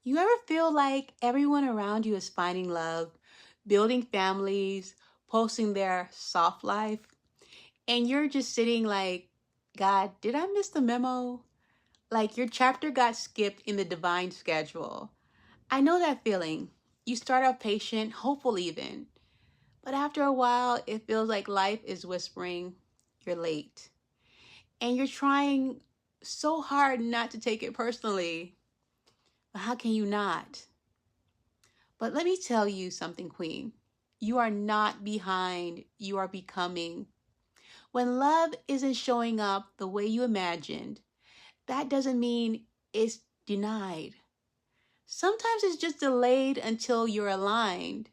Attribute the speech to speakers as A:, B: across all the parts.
A: You ever feel like everyone around you is finding love, building families, posting their soft life, and you're just sitting like, God, did I miss the memo? Like your chapter got skipped in the divine schedule. I know that feeling. You start out patient, hopeful even, but after a while, it feels like life is whispering, you're late. And you're trying so hard not to take it personally. But how can you not? But let me tell you something, Queen. You are not behind, you are becoming. When love isn't showing up the way you imagined, that doesn't mean it's denied. Sometimes it's just delayed until you're aligned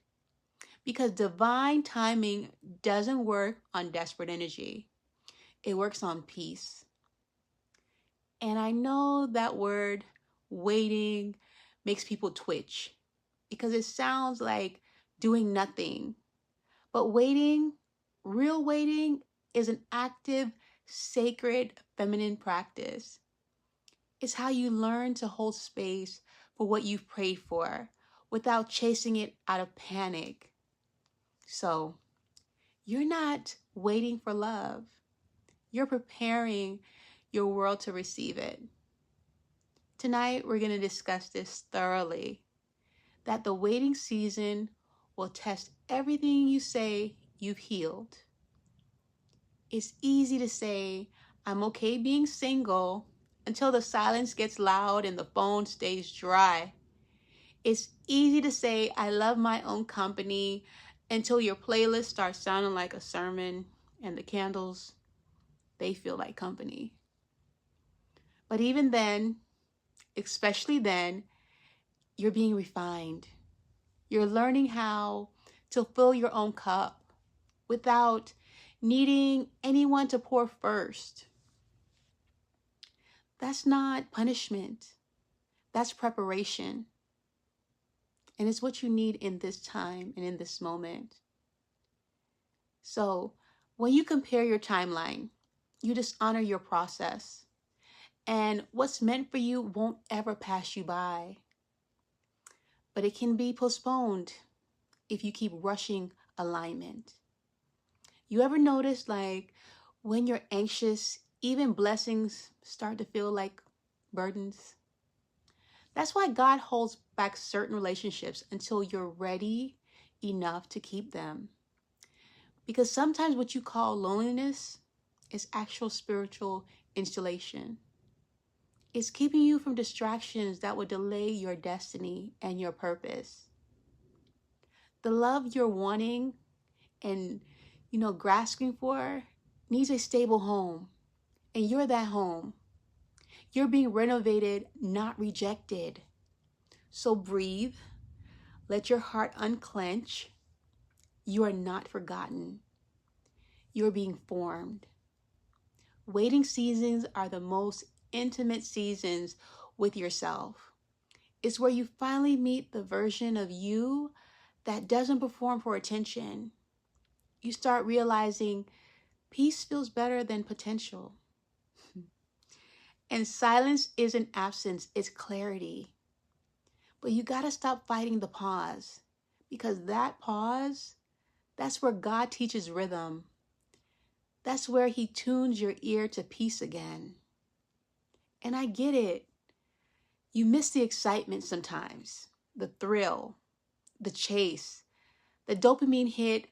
A: because divine timing doesn't work on desperate energy. It works on peace. And I know that word waiting makes people twitch because it sounds like doing nothing. But waiting, real waiting, is an active, sacred, feminine practice. It's how you learn to hold space for what you've prayed for without chasing it out of panic. So, you're not waiting for love. You're preparing your world to receive it. Tonight, we're going to discuss this thoroughly, that the waiting season will test everything you say you've healed. It's easy to say, I'm okay being single until the silence gets loud and the phone stays dry. It's easy to say, I love my own company until your playlist starts sounding like a sermon and the candles, they feel like company. But even then, especially then, you're being refined. You're learning how to fill your own cup without needing anyone to pour first. That's not punishment. That's preparation. And it's what you need in this time and in this moment. So when you compare your timeline, you dishonor your process. And what's meant for you won't ever pass you by. But it can be postponed if you keep rushing alignment. You ever notice like when you're anxious, even blessings start to feel like burdens? That's why God holds back certain relationships until you're ready enough to keep them. Because sometimes what you call loneliness is actual spiritual installation. It's keeping you from distractions that would delay your destiny and your purpose. The love you're wanting and, grasping for needs a stable home. And you're that home. You're being renovated, not rejected. So breathe. Let your heart unclench. You are not forgotten. You're being formed. Waiting seasons are the most intimate seasons with yourself. It's where you finally meet the version of you that doesn't perform for attention. You start realizing peace feels better than potential. And silence isn't absence, it's clarity. But you got to stop fighting the pause, because that pause, that's where God teaches rhythm. That's where he tunes your ear to peace again. And I get it. You miss the excitement sometimes, the thrill, the chase, the dopamine hit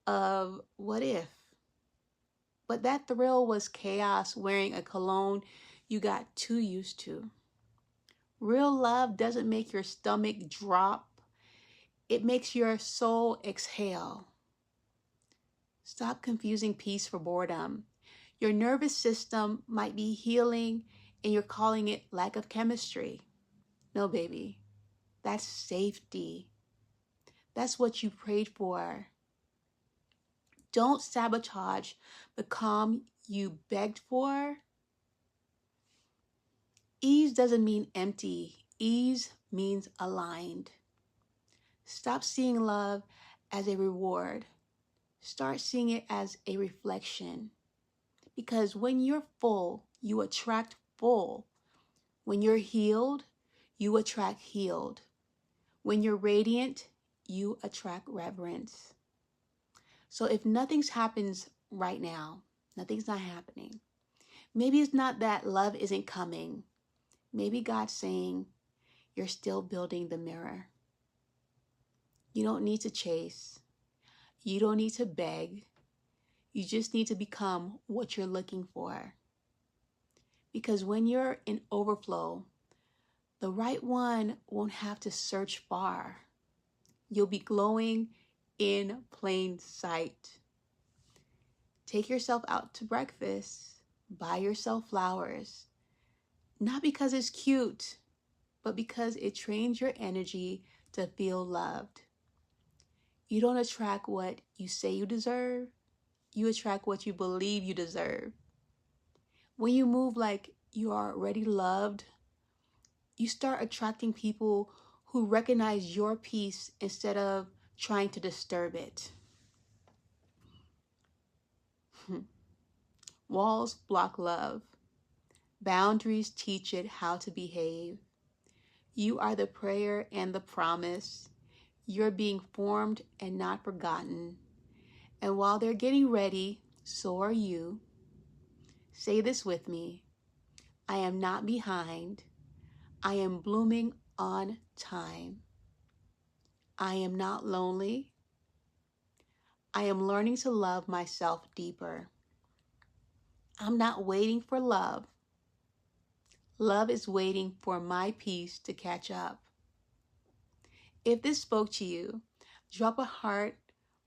A: of what if. But that thrill was chaos wearing a cologne you got too used to. Real love doesn't make your stomach drop. It makes your soul exhale. Stop confusing peace for boredom. Your nervous system might be healing and you're calling it lack of chemistry. No, baby. That's safety. That's what you prayed for. Don't sabotage the calm you begged for. Ease doesn't mean empty. Ease means aligned. Stop seeing love as a reward. Start seeing it as a reflection. Because when you're full, you attract full. When you're healed, you attract healed. When you're radiant, you attract reverence. So if nothing's happens right now, nothing's not happening. Maybe it's not that love isn't coming. Maybe God's saying you're still building the mirror. You don't need to chase. You don't need to beg. You just need to become what you're looking for. Because when you're in overflow, the right one won't have to search far. You'll be glowing in plain sight. Take yourself out to breakfast. Buy yourself flowers. Not because it's cute, but because it trains your energy to feel loved. You don't attract what you say you deserve. You attract what you believe you deserve. When you move like you are already loved, you start attracting people who recognize your peace instead of trying to disturb it. Walls block love. Boundaries teach it how to behave. You are the prayer and the promise. You're being formed and not forgotten. And while they're getting ready, so are you. Say this with me. I am not behind. I am blooming on time. I am not lonely. I am learning to love myself deeper. I'm not waiting for love. Love is waiting for my peace to catch up. If this spoke to you, drop a heart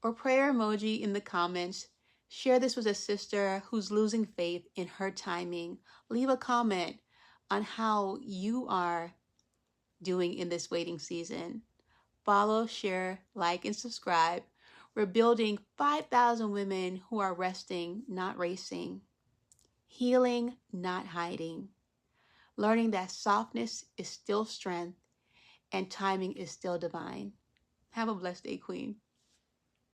A: or prayer emoji in the comments. Share this with a sister who's losing faith in her timing. Leave a comment on how you are doing in this waiting season. Follow, share, like, and subscribe. We're building 5,000 women who are resting, not racing. Healing, not hiding. Learning that softness is still strength and timing is still divine. Have a blessed day, Queen.